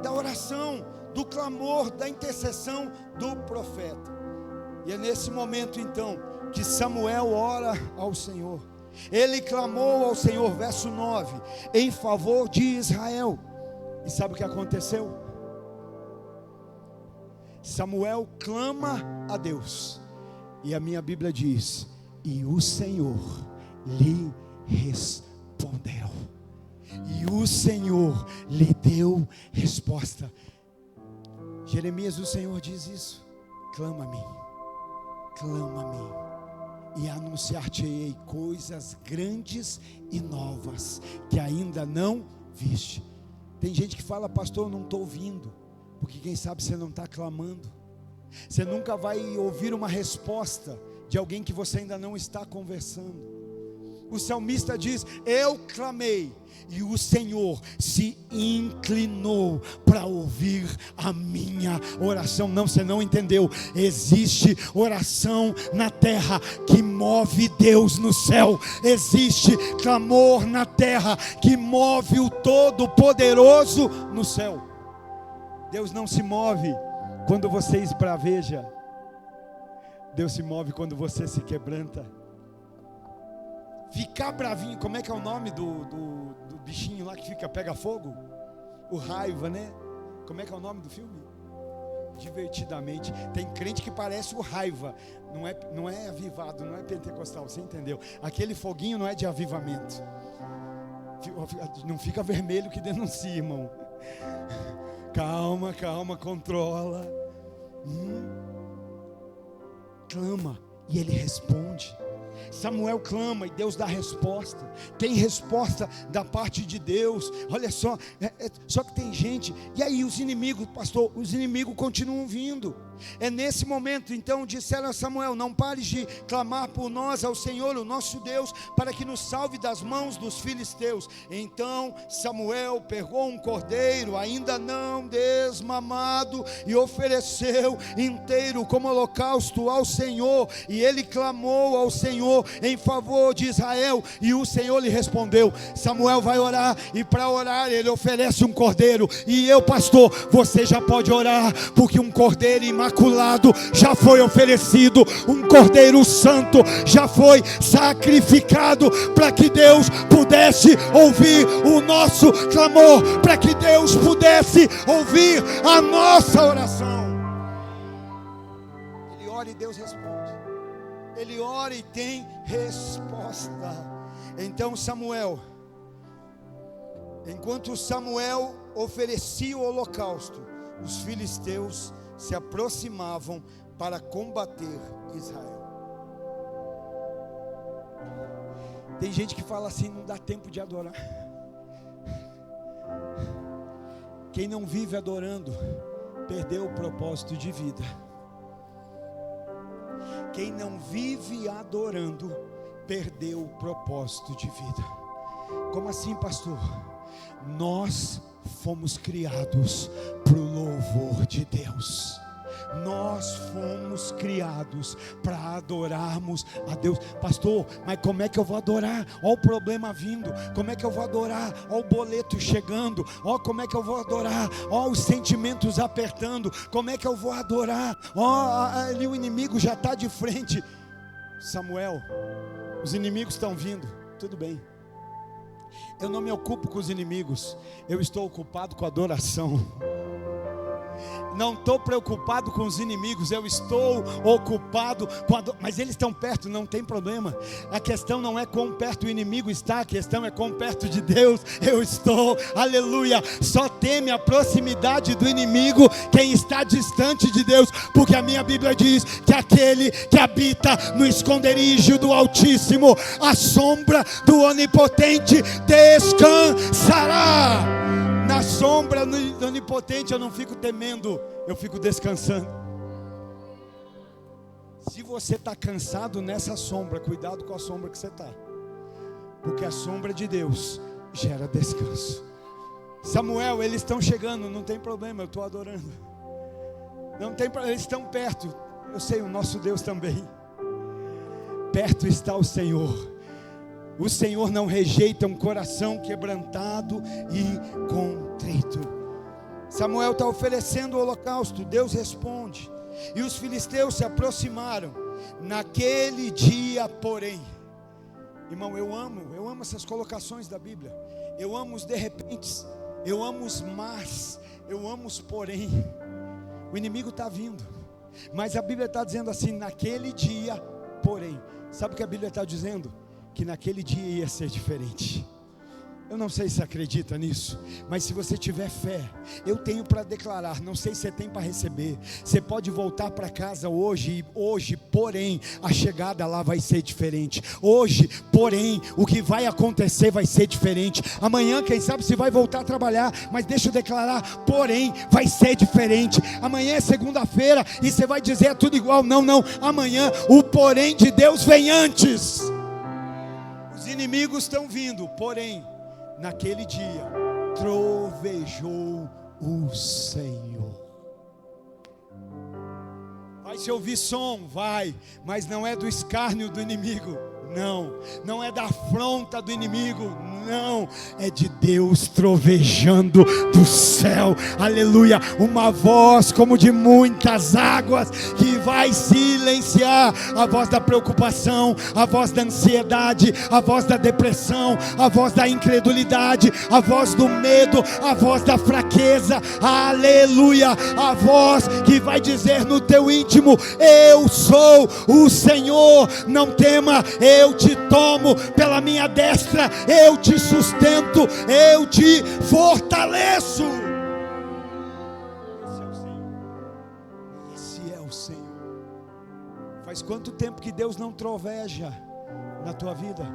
da oração, do clamor, da intercessão do profeta. E é nesse momento então que Samuel ora ao Senhor. Ele clamou ao Senhor, verso 9, em favor de Israel. E sabe o que aconteceu? Samuel clama a Deus, e a minha Bíblia diz: e o Senhor lhe respondeu. E o Senhor lhe deu resposta. Jeremias, o Senhor diz isso: clama-me, clama-me, e anunciar-te-ei coisas grandes e novas, que ainda não viste. Tem gente que fala: pastor, eu não estou ouvindo, porque quem sabe você não está clamando. Você nunca vai ouvir uma resposta de alguém que você ainda não está conversando. O salmista diz: eu clamei, e o Senhor se inclinou para ouvir a minha oração. Não, você não entendeu. Existe oração na terra que move Deus no céu. Existe clamor na terra que move o Todo-Poderoso no céu. Deus não se move quando você esbraveja. Deus se move quando você se quebranta. Ficar bravinho, como é que é o nome do bichinho lá que pega fogo? O Raiva, né? Como é que é o nome do filme? Divertidamente. Tem crente que parece o Raiva. Não é avivado, não é pentecostal, você entendeu? Aquele foguinho não é de avivamento. Não fica vermelho que denuncia, irmão. Calma, calma, controla. Clama e ele responde. Samuel clama e Deus dá resposta. Tem resposta da parte de Deus. Olha só, só que tem gente. E aí os inimigos, pastor, os inimigos continuam vindo. É nesse momento então disseram a Samuel: não pares de clamar por nós ao Senhor, o nosso Deus, para que nos salve das mãos dos filisteus. Então Samuel pegou um cordeiro ainda não desmamado e ofereceu inteiro como holocausto ao Senhor. E ele clamou ao Senhor em favor de Israel, e o Senhor lhe respondeu. Samuel vai orar, e para orar ele oferece um cordeiro. E eu, pastor, você já pode orar, porque um cordeiro imaculado já foi oferecido, um cordeiro santo já foi sacrificado, para que Deus pudesse ouvir o nosso clamor, para que Deus pudesse ouvir a nossa oração. Ele ora e Deus responde. Ele ora e tem resposta. Então enquanto Samuel oferecia o holocausto, os filisteus se aproximavam para combater Israel. Tem gente que fala assim: não dá tempo de adorar. Quem não vive adorando perdeu o propósito de vida. Quem não vive adorando perdeu o propósito de vida. Como assim, pastor? Nós fomos criados para o louvor de Deus. Nós fomos criados para adorarmos a Deus. Pastor, mas como é que eu vou adorar? Olha o problema vindo. Como é que eu vou adorar? Olha o boleto chegando. Olha como é que eu vou adorar? Olha os sentimentos apertando. Como é que eu vou adorar? Olha, ali o inimigo já está de frente. Samuel, os inimigos estão vindo. Tudo bem. Eu não me ocupo com os inimigos. Eu estou ocupado com a adoração. Não estou preocupado com os inimigos, eu estou ocupado com a mas eles estão perto, não tem problema. A questão não é quão perto o inimigo está, a questão é quão perto de Deus eu estou. Aleluia. Só teme a proximidade do inimigo quem está distante de Deus, porque a minha Bíblia diz que aquele que habita no esconderijo do Altíssimo, a sombra do Onipotente descansará. Na sombra do Onipotente eu não fico temendo, eu fico descansando. Se você está cansado nessa sombra, cuidado com a sombra que você está, porque a sombra de Deus gera descanso. Samuel, eles estão chegando, não tem problema, eu estou adorando. Não tem problema, eles estão perto. Eu sei, o nosso Deus também. Perto está o Senhor. O Senhor não rejeita um coração quebrantado e contrito. Samuel está oferecendo o holocausto. Deus responde. E os filisteus se aproximaram. Naquele dia, porém. Irmão, eu amo essas colocações da Bíblia. Eu amo os de repentes. Eu amo os mas. Eu amo os porém. O inimigo está vindo. Mas a Bíblia está dizendo assim: naquele dia, porém. Sabe o que a Bíblia está dizendo? Que naquele dia ia ser diferente. Eu não sei se acredita nisso, mas se você tiver fé, eu tenho para declarar. Não sei se você tem para receber. Você pode voltar para casa hoje, porém, a chegada lá vai ser diferente. Hoje, porém, o que vai acontecer vai ser diferente. Amanhã, quem sabe se vai voltar a trabalhar, mas deixa eu declarar, porém, vai ser diferente. Amanhã é segunda-feira e você vai dizer é tudo igual. Não, amanhã o porém de Deus vem antes. Os inimigos estão vindo, porém, naquele dia, trovejou o Senhor. Vai se ouvir som, vai, mas não é do escárnio do inimigo, não é da afronta do inimigo, não, é de Deus trovejando do céu, aleluia, uma voz como de muitas águas, que vai silenciar a voz da preocupação, a voz da ansiedade, a voz da depressão, a voz da incredulidade, a voz do medo, a voz da fraqueza, aleluia, a voz que vai dizer no teu íntimo: eu sou o Senhor, não tema, eu te tomo pela minha destra, eu te sustento, eu te fortaleço. Esse é o Senhor. Faz quanto tempo que Deus não troveja na tua vida?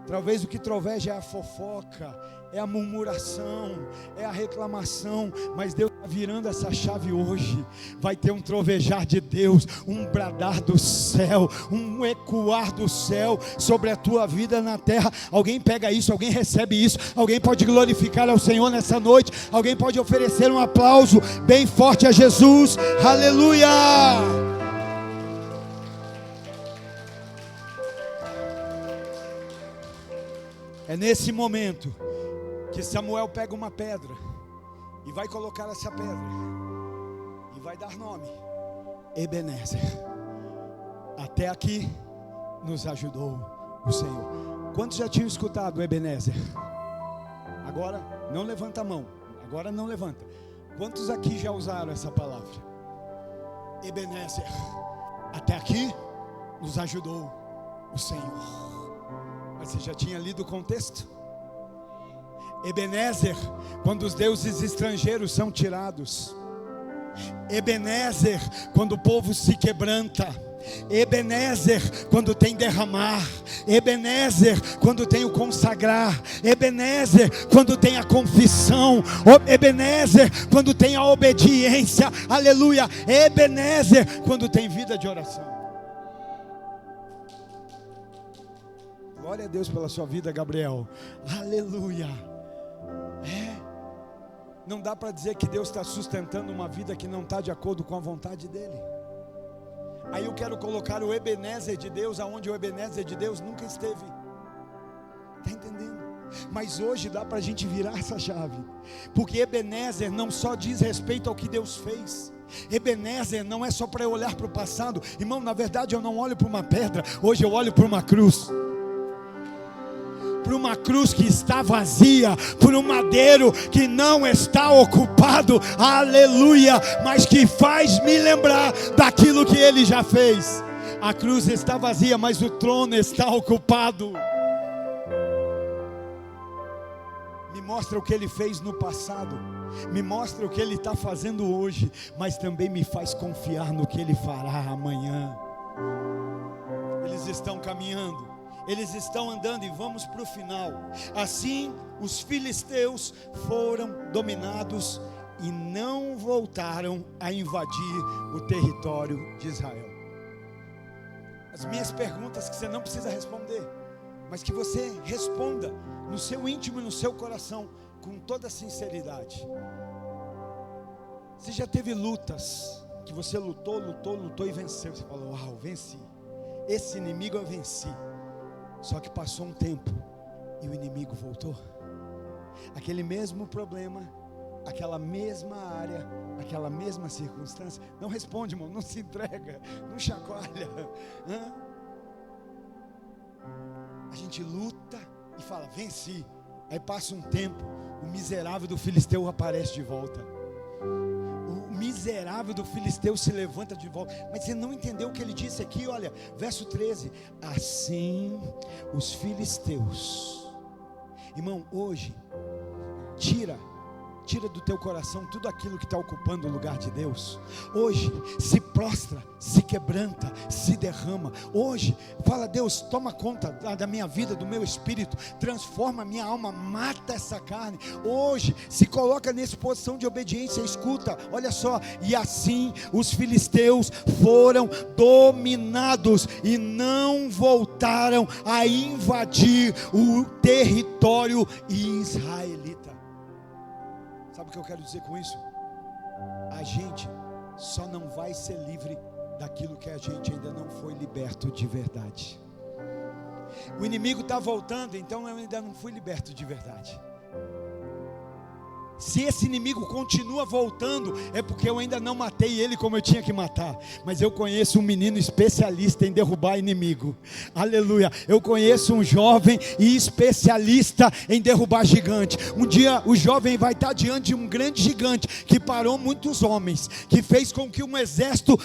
Talvez o que troveja é a fofoca, é a murmuração, é a reclamação, mas Deus está virando essa chave hoje. Vai ter um trovejar de Deus, um bradar do céu, um ecoar do céu sobre a tua vida na terra. Alguém pega isso, alguém recebe isso, alguém pode glorificar ao Senhor nessa noite, alguém pode oferecer um aplauso bem forte a Jesus, aleluia. É nesse momento que Samuel pega uma pedra e vai colocar essa pedra e vai dar nome: Ebenezer. Até aqui nos ajudou o Senhor. Quantos já tinham escutado Ebenezer? Agora não levanta a mão. Agora não levanta. Quantos aqui já usaram essa palavra? Ebenezer. Até aqui nos ajudou o Senhor. Mas você já tinha lido o contexto? Ebenezer, quando os deuses estrangeiros são tirados. Ebenezer, quando o povo se quebranta. Ebenezer, quando tem derramar. Ebenezer, quando tem o consagrar. Ebenezer, quando tem a confissão. Ebenezer, quando tem a obediência. Aleluia. Ebenezer, quando tem vida de oração. Glória a Deus pela sua vida, Gabriel. Aleluia. Não dá para dizer que Deus está sustentando uma vida que não está de acordo com a vontade dEle. Aí eu quero colocar o Ebenezer de Deus aonde o Ebenezer de Deus nunca esteve. Está entendendo? Mas hoje dá para a gente virar essa chave, porque Ebenezer não só diz respeito ao que Deus fez. Ebenezer não é só para eu olhar para o passado. Irmão, na verdade eu não olho para uma pedra, hoje eu olho para uma cruz. Para uma cruz que está vazia, por um madeiro que não está ocupado, aleluia, mas que faz me lembrar daquilo que Ele já fez. A cruz está vazia, mas o trono está ocupado. Me mostra o que Ele fez no passado, me mostra o que Ele está fazendo hoje, mas também me faz confiar no que Ele fará amanhã. Eles estão caminhando, eles estão andando, e vamos para o final. Assim os filisteus foram dominados e não voltaram a invadir o território de Israel. As minhas perguntas que você não precisa responder, mas que você responda no seu íntimo e no seu coração, com toda sinceridade. Você já teve lutas que você lutou e venceu? Você falou: uau, venci, esse inimigo eu venci. Só que passou um tempo e o inimigo voltou. Aquele mesmo problema, aquela mesma área, aquela mesma circunstância. Não responde, irmão, não se entrega, não chacoalha. A gente luta e fala: venci. Aí passa um tempo, o miserável do filisteu aparece de volta. O miserável do filisteu se levanta de volta. Mas você não entendeu o que ele disse aqui, olha, verso 13. Assim os filisteus. Irmão, hoje, tira do teu coração tudo aquilo que está ocupando o lugar de Deus. Hoje, se prostra, se quebranta, se derrama. Hoje, fala: Deus, toma conta da minha vida, do meu espírito, transforma a minha alma, mata essa carne. Hoje, se coloca nessa posição de obediência. Escuta, olha só. E assim os filisteus foram dominados e não voltaram a invadir o território israelita. Sabe o que eu quero dizer com isso? A gente só não vai ser livre daquilo que a gente ainda não foi liberto de verdade. O inimigo está voltando, então eu ainda não fui liberto de verdade. Se esse inimigo continua voltando, é porque eu ainda não matei ele como eu tinha que matar. Mas eu conheço um menino especialista em derrubar inimigo. Aleluia. Eu conheço um jovem e especialista em derrubar gigante. Um dia o jovem vai estar diante de um grande gigante que parou muitos homens, que fez com que um exército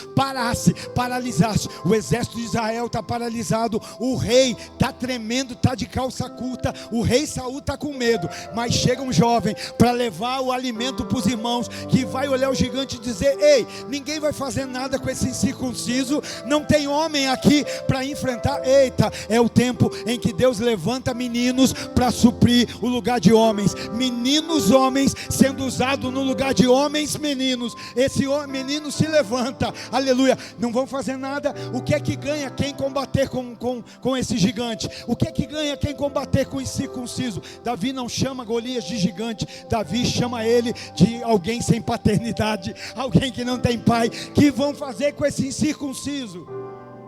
paralisasse. O exército de Israel está paralisado. O rei está tremendo, está de calça curta. O rei Saul está com medo. Mas chega um jovem para levar o alimento para os irmãos, que vai olhar o gigante e dizer: ei, ninguém vai fazer nada com esse incircunciso, não tem homem aqui para enfrentar. Eita, é o tempo em que Deus levanta meninos para suprir o lugar de homens. Meninos homens sendo usados no lugar de homens meninos. Esse menino se levanta, aleluia. Não vão fazer nada. O que é que ganha quem combater com esse gigante? O que é que ganha quem combater com o incircunciso? Davi não chama Golias de gigante, Davi chama ele de alguém sem paternidade, alguém que não tem pai. Que vão fazer com esse incircunciso?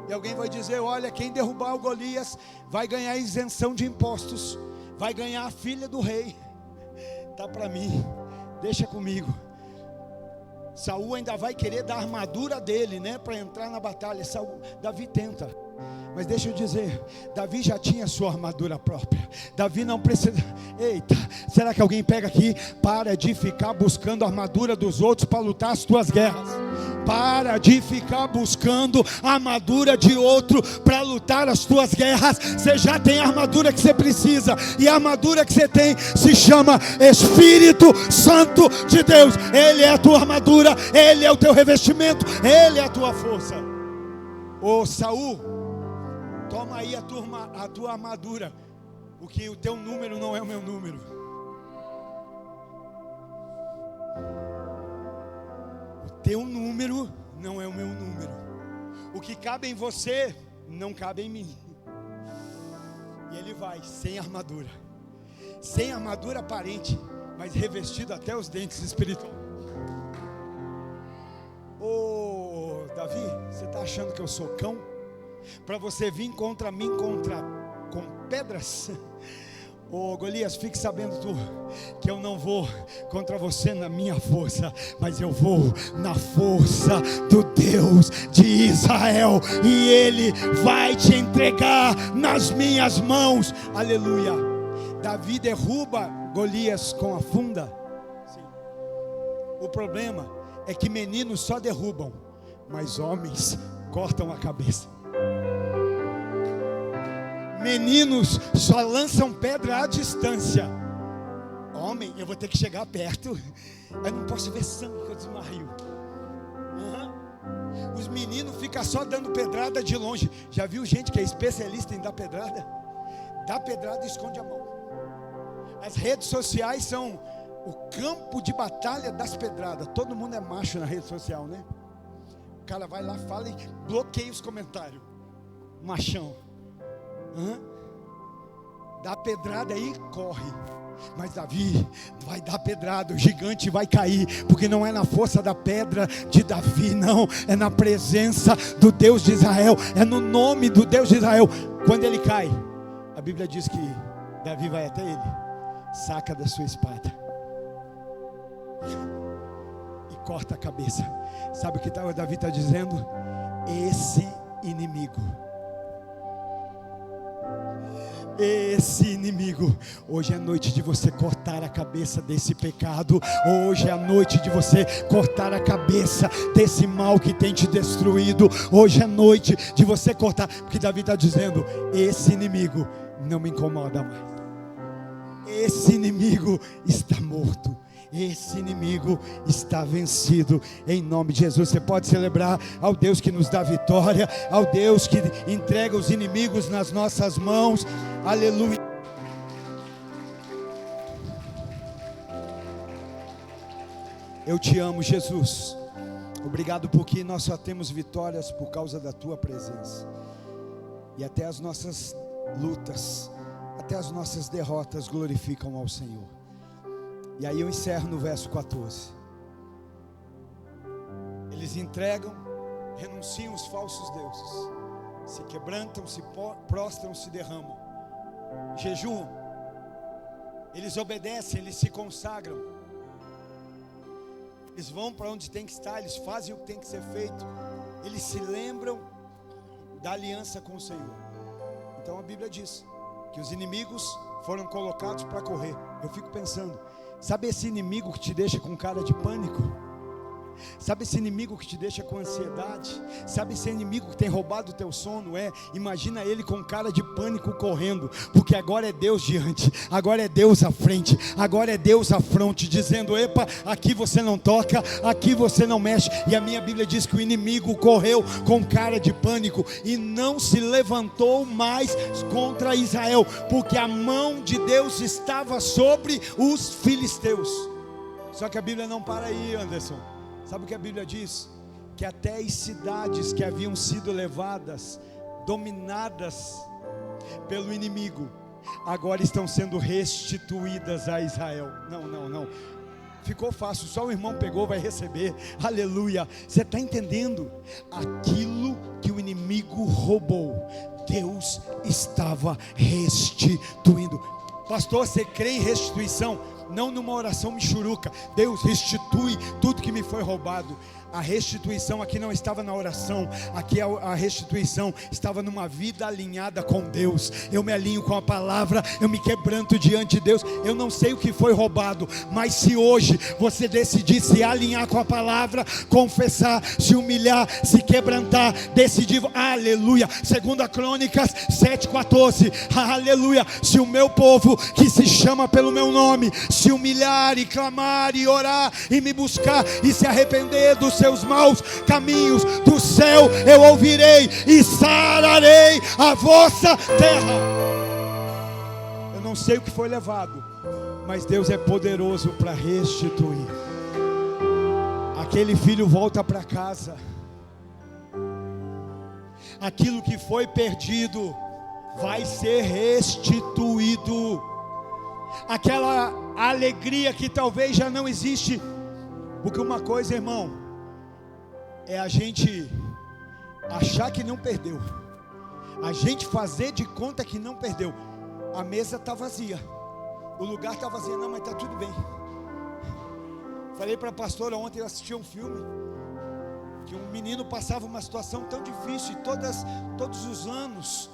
E alguém vai dizer: olha, quem derrubar o Golias vai ganhar isenção de impostos, vai ganhar a filha do rei. Tá para mim, deixa comigo. Saul ainda vai querer dar a armadura dele, né, para entrar na batalha. Davi tenta. Mas deixa eu dizer, Davi já tinha sua armadura própria. Davi não precisa. Eita, será que alguém pega aqui? Para de ficar buscando a armadura dos outros para lutar as tuas guerras. Para de ficar buscando a armadura de outro para lutar as tuas guerras. Você já tem a armadura que você precisa. E a armadura que você tem se chama Espírito Santo de Deus. Ele é a tua armadura, Ele é o teu revestimento, Ele é a tua força. Ô Saul, toma aí a tua armadura, porque o teu número não é o meu número. O teu número não é o meu número. O que cabe em você não cabe em mim. E ele vai sem armadura aparente, mas revestido até os dentes espirituais. Ô Davi, você está achando que eu sou cão? Para você vir contra mim com pedras? Ô Golias, fique sabendo tu, que eu não vou contra você na minha força, mas eu vou na força do Deus de Israel, e Ele vai te entregar nas minhas mãos. Aleluia. Davi derruba Golias com a funda. Sim. O problema é que meninos só derrubam, mas homens cortam a cabeça. Meninos só lançam pedra à distância. Homem, eu vou ter que chegar perto. Eu não posso ver sangue que eu desmaio. Os meninos ficam só dando pedrada de longe. Já viu gente que é especialista em dar pedrada? Dá pedrada e esconde a mão. As redes sociais são o campo de batalha das pedradas. Todo mundo é macho na rede social, né? O cara vai lá, fala e bloqueia os comentários. Machão. Dá pedrada aí, corre. Mas Davi vai dar pedrada, o gigante vai cair, porque não é na força da pedra de Davi, não, é na presença do Deus de Israel, é no nome do Deus de Israel. Quando ele cai, a Bíblia diz que Davi vai até ele, saca da sua espada e corta a cabeça. Sabe o que Davi está dizendo? Esse inimigo, hoje é noite de você cortar a cabeça desse pecado. Hoje é a noite de você cortar a cabeça desse mal que tem te destruído. Hoje é noite de você cortar, porque Davi está dizendo: esse inimigo não me incomoda mais. Esse inimigo está morto. Esse inimigo está vencido, em nome de Jesus. Você pode celebrar ao Deus que nos dá vitória, ao Deus que entrega os inimigos nas nossas mãos. Aleluia. Eu te amo, Jesus. Obrigado porque nós só temos vitórias por causa da tua presença. E até as nossas lutas, até as nossas derrotas glorificam ao Senhor. E aí eu encerro no verso 14. Eles entregam, renunciam os falsos deuses, se quebrantam, se prostram, se derramam, jejuam, eles obedecem, eles se consagram, eles vão para onde tem que estar, eles fazem o que tem que ser feito, eles se lembram da aliança com o Senhor. Então a Bíblia diz que os inimigos foram colocados para correr. Eu fico pensando, sabe esse inimigo que te deixa com cara de pânico? Sabe esse inimigo que te deixa com ansiedade? Sabe esse inimigo que tem roubado o teu sono? Imagina ele com cara de pânico correndo, porque agora é Deus diante, agora é Deus à frente, agora é Deus à fronte, dizendo: epa, aqui você não toca, aqui você não mexe. E a minha Bíblia diz que o inimigo correu com cara de pânico e não se levantou mais contra Israel, porque a mão de Deus estava sobre os filisteus. Só que a Bíblia não para aí, Anderson. Sabe o que a Bíblia diz? Que até as cidades que haviam sido levadas, dominadas pelo inimigo, agora estão sendo restituídas a Israel. Não. Ficou fácil, só o irmão pegou, vai receber. Aleluia. Você está entendendo? Aquilo que o inimigo roubou, Deus estava restituindo. Pastor, você crê em restituição? Não numa oração michuruca. Deus, restitui tudo que me foi roubado. A restituição aqui não estava na oração. Aqui a restituição estava numa vida alinhada com Deus. Eu me alinho com a palavra, eu me quebranto diante de Deus. Eu não sei o que foi roubado, mas se hoje você decidir se alinhar com a palavra, confessar, se humilhar, se quebrantar, decidir, aleluia. 2 Crônicas 7:14, aleluia. Se o meu povo que se chama pelo meu nome se humilhar e clamar e orar e me buscar e se arrepender dos seus maus caminhos, do céu eu ouvirei e sararei a vossa terra. Eu não sei o que foi levado, mas Deus é poderoso para restituir. Aquele filho volta para casa. Aquilo que foi perdido vai ser restituído. a alegria que talvez já não existe. Porque uma coisa, irmão, é a gente achar que não perdeu, a gente fazer de conta que não perdeu. A mesa está vazia, o lugar está vazio, não, mas está tudo bem. Falei para a pastora ontem, eu assisti um filme, que um menino passava uma situação tão difícil, e todos os anos,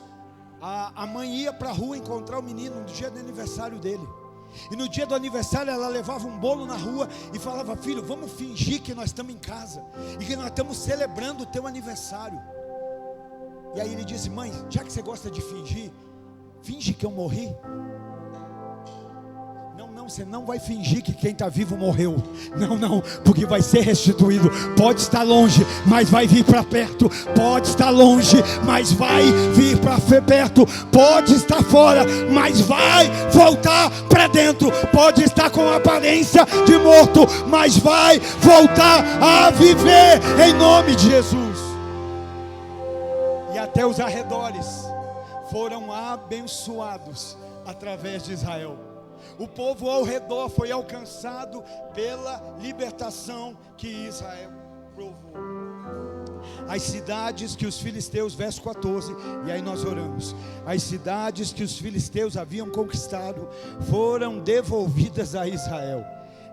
a mãe ia para a rua encontrar o menino no dia do aniversário dele. E no dia do aniversário ela levava um bolo na rua e falava: filho, vamos fingir que nós estamos em casa e que nós estamos celebrando o teu aniversário. E aí ele disse: mãe, já que você gosta de fingir, finge que eu morri. Não, você não vai fingir que quem está vivo morreu. Não, porque vai ser restituído. Pode estar longe, mas vai vir para perto. Pode estar longe, mas vai vir para perto. Pode estar fora, mas vai voltar para dentro. Pode estar com aparência de morto, mas vai voltar a viver em nome de Jesus. E até os arredores foram abençoados através de Israel. O povo ao redor foi alcançado pela libertação que Israel provou. As cidades que os filisteus, verso 14, e aí nós oramos. As cidades que os filisteus haviam conquistado foram devolvidas a Israel,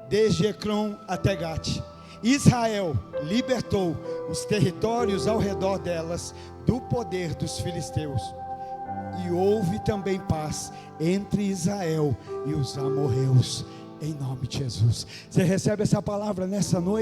desde Ecrom até Gate. Israel libertou os territórios ao redor delas do poder dos filisteus. E houve também paz entre Israel e os amorreus, em nome de Jesus. Você recebe essa palavra nessa noite?